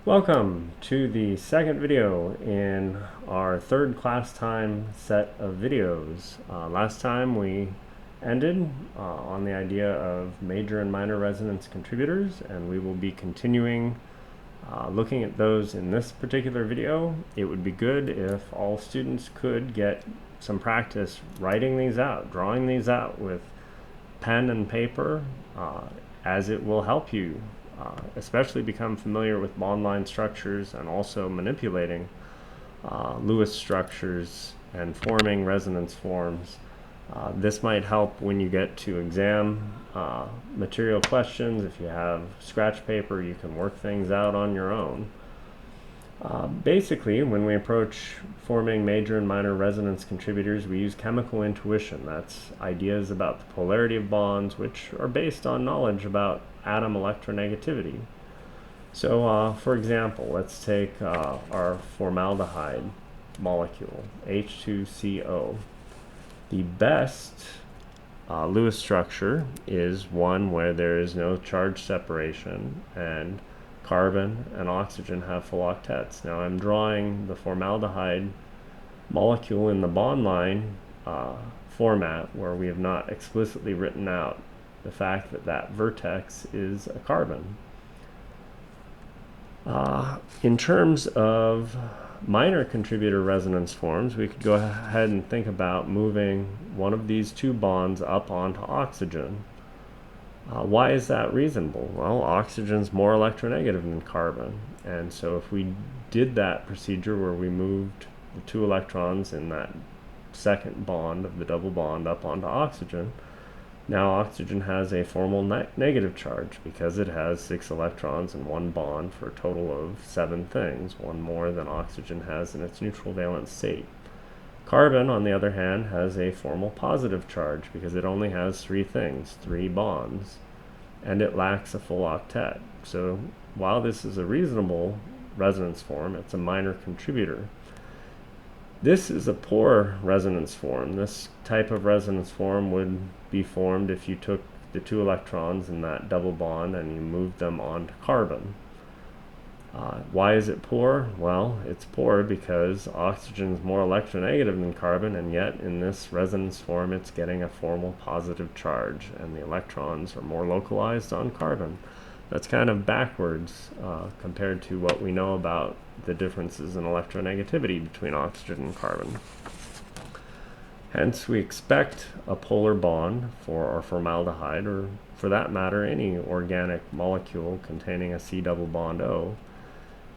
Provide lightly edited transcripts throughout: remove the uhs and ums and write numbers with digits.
Welcome to the second video in our third class time set of videos. Last time we ended on the idea of major and minor resonance contributors, and we will be continuing looking at those in this particular video. It would be good if all students could get some practice writing these out, drawing these out with pen and paper, as it will help you especially become familiar with bond line structures and also manipulating Lewis structures and forming resonance forms. This might help when you get to exam material questions. If you have scratch paper, you can work things out on your own. Basically, when we approach forming major and minor resonance contributors, we use chemical intuition. That's ideas about the polarity of bonds, which are based on knowledge about atom electronegativity. So, for example, let's take our formaldehyde molecule, H2CO. The best Lewis structure is one where there is no charge separation and carbon and oxygen have full octets. Now I'm drawing the formaldehyde molecule in the bond line format where we have not explicitly written out the fact that that vertex is a carbon. In terms of minor contributor resonance forms, we could go ahead and think about moving one of these two bonds up onto oxygen. Why is that reasonable? Well, oxygen's more electronegative than carbon, and so if we did that procedure where we moved the two electrons in that second bond of the double bond up onto oxygen, now oxygen has a formal negative charge because it has 6 electrons in one bond for a total of 7 things, one more than oxygen has in its neutral valence state. Carbon, on the other hand, has a formal positive charge because it only has 3 things, 3 bonds, and it lacks a full octet. So while this is a reasonable resonance form, it's a minor contributor. This is a poor resonance form. This type of resonance form would be formed if you took the 2 electrons in that double bond and you moved them onto carbon. Why is it poor? Well, it's poor because oxygen is more electronegative than carbon, and yet in this resonance form it's getting a formal positive charge, and the electrons are more localized on carbon. That's kind of backwards compared to what we know about the differences in electronegativity between oxygen and carbon. Hence, we expect a polar bond for our formaldehyde, or for that matter, any organic molecule containing a C double bond O,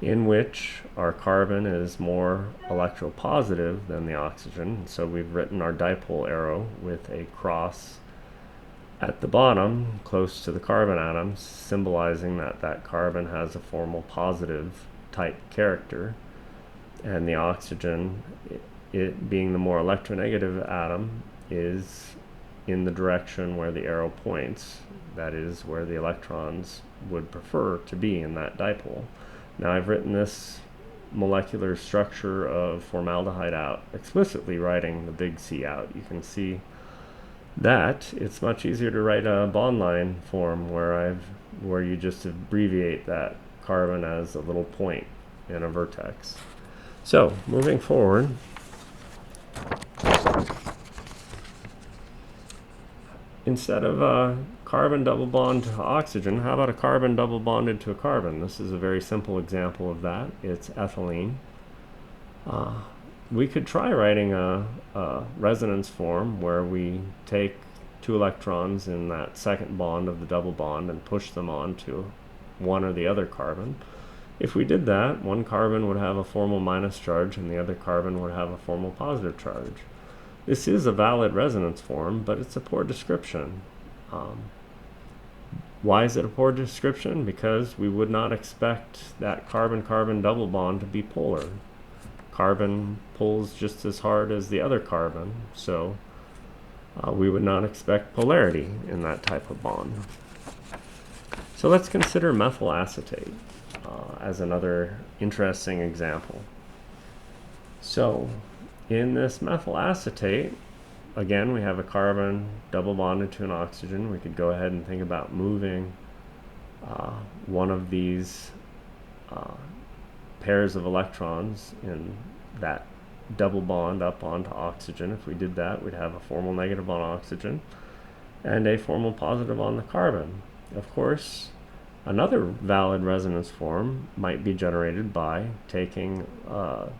in which our carbon is more electropositive than the oxygen. So we've written our dipole arrow with a cross at the bottom close to the carbon atoms, symbolizing that that carbon has a formal positive type character, and the oxygen, it being the more electronegative atom, is in the direction where the arrow points. That is where the electrons would prefer to be in that dipole. Now I've written this molecular structure of formaldehyde out, explicitly writing the big C out. You can see that it's much easier to write a bond line form where you just abbreviate that carbon as a little point in a vertex. So moving forward, instead of a carbon double bond to oxygen, how about a carbon double bonded to a carbon? This is a very simple example of that. It's ethylene. We could try writing a resonance form where we take 2 electrons in that second bond of the double bond and push them onto one or the other carbon. If we did that, one carbon would have a formal minus charge and the other carbon would have a formal positive charge. This is a valid resonance form, but it's a poor description. Why is it a poor description? Because we would not expect that carbon-carbon double bond to be polar. Carbon pulls just as hard as the other carbon, so we would not expect polarity in that type of bond. So let's consider methyl acetate as another interesting example. So in this methyl acetate, again, we have a carbon double bonded to an oxygen. We could go ahead and think about moving one of these pairs of electrons in that double bond up onto oxygen. If we did that, we'd have a formal negative on oxygen and a formal positive on the carbon. Of course, another valid resonance form might be generated by taking a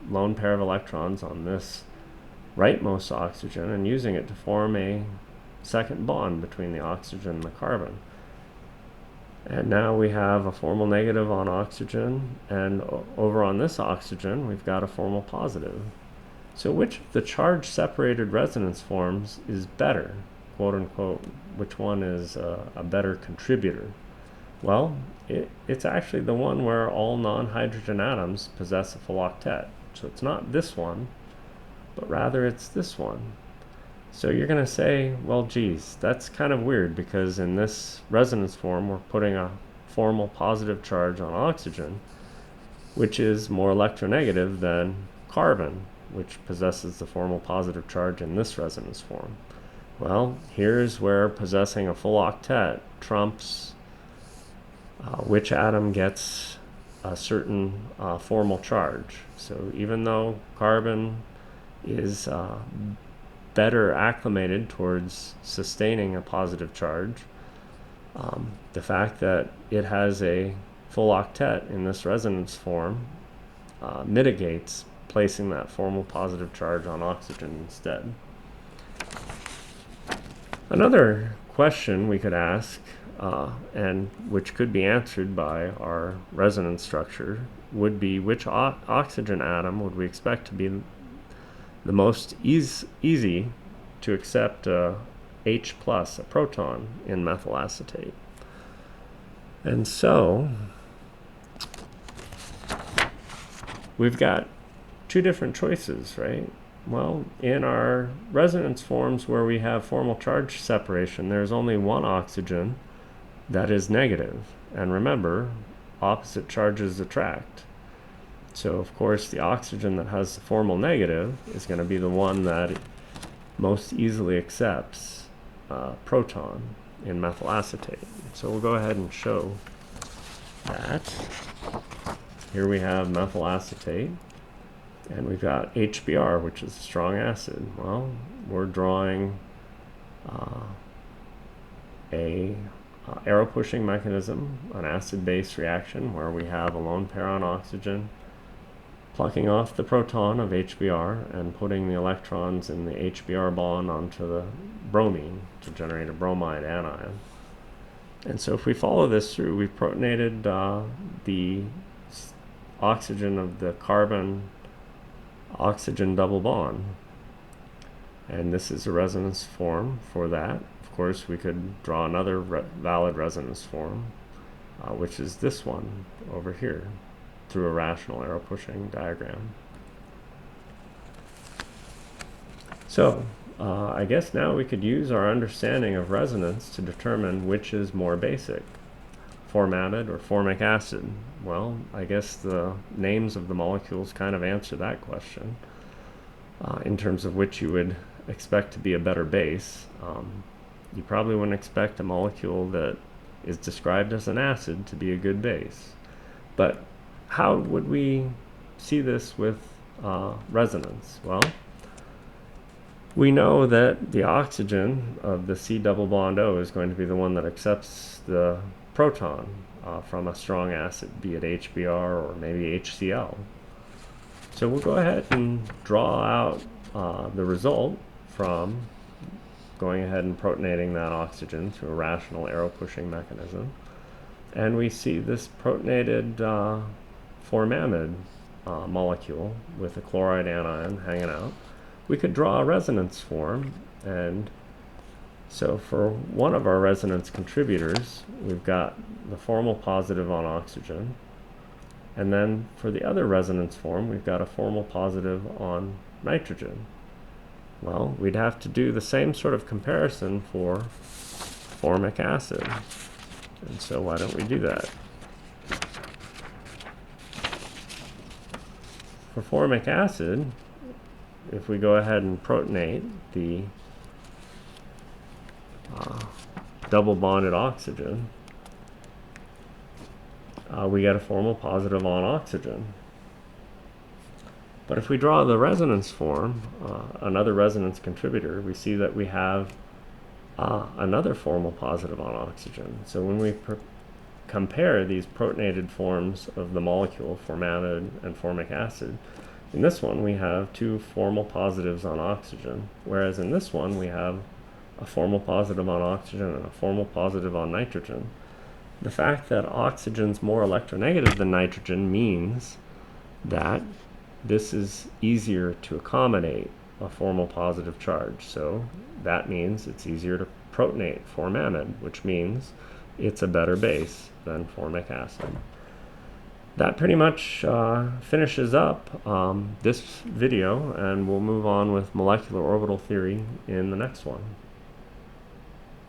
lone pair of electrons on this rightmost oxygen and using it to form a second bond between the oxygen and the carbon. And now we have a formal negative on oxygen, and over on this oxygen we've got a formal positive. So which of the charge separated resonance forms is better, quote unquote? Which one is a better contributor? Well, it's actually the one where all non-hydrogen atoms possess a full octet. So it's not this one, but rather it's this one. So you're going to say, well, geez, that's kind of weird, because in this resonance form we're putting a formal positive charge on oxygen, which is more electronegative than carbon, which possesses the formal positive charge in this resonance form. Well, here's where possessing a full octet trumps which atom gets a certain formal charge. So even though carbon is better acclimated towards sustaining a positive charge, the fact that it has a full octet in this resonance form mitigates placing that formal positive charge on oxygen instead. Another question we could ask, and which could be answered by our resonance structure, would be which oxygen atom would we expect to be the most easy to accept H+, a proton, in methyl acetate. And so we've got two different choices, right? Well, in our resonance forms where we have formal charge separation, there's only one oxygen that is negative. And remember, opposite charges attract. So of course the oxygen that has the formal negative is going to be the one that most easily accepts proton in methyl acetate. So we'll go ahead and show that. Here we have methyl acetate, and we've got HBr, which is a strong acid. Well, we're drawing a arrow pushing mechanism, an acid-base reaction where we have a lone pair on oxygen plucking off the proton of HBr and putting the electrons in the HBr bond onto the bromine to generate a bromide anion. And so if we follow this through, we've protonated the oxygen of the carbon-oxygen double bond. And this is a resonance form for that. Of course, we could draw another valid resonance form, which is this one over here, through a rational arrow pushing diagram. So I guess now we could use our understanding of resonance to determine which is more basic, formamide or formic acid. Well, I guess the names of the molecules kind of answer that question in terms of which you would expect to be a better base. You probably wouldn't expect a molecule that is described as an acid to be a good base. But how would we see this with resonance? Well, we know that the oxygen of the C double bond O is going to be the one that accepts the proton from a strong acid, be it HBr or maybe HCl. So we'll go ahead and draw out the result from going ahead and protonating that oxygen through a rational arrow pushing mechanism. And we see this protonated formamide molecule with a chloride anion hanging out. We could draw a resonance form, and so for one of our resonance contributors, we've got the formal positive on oxygen, and then for the other resonance form, we've got a formal positive on nitrogen. Well, we'd have to do the same sort of comparison for formic acid, and so why don't we do that? For formic acid, if we go ahead and protonate the double bonded oxygen, we get a formal positive on oxygen. But if we draw the resonance form, another resonance contributor, we see that we have another formal positive on oxygen. So when we compare these protonated forms of the molecule, formaldehyde and formic acid, in this one we have two formal positives on oxygen, whereas in this one we have a formal positive on oxygen and a formal positive on nitrogen. The fact that oxygen's more electronegative than nitrogen means that this is easier to accommodate a formal positive charge. So that means it's easier to protonate formamide, which means it's a better base than formic acid. That pretty much finishes up this video, and we'll move on with molecular orbital theory in the next one.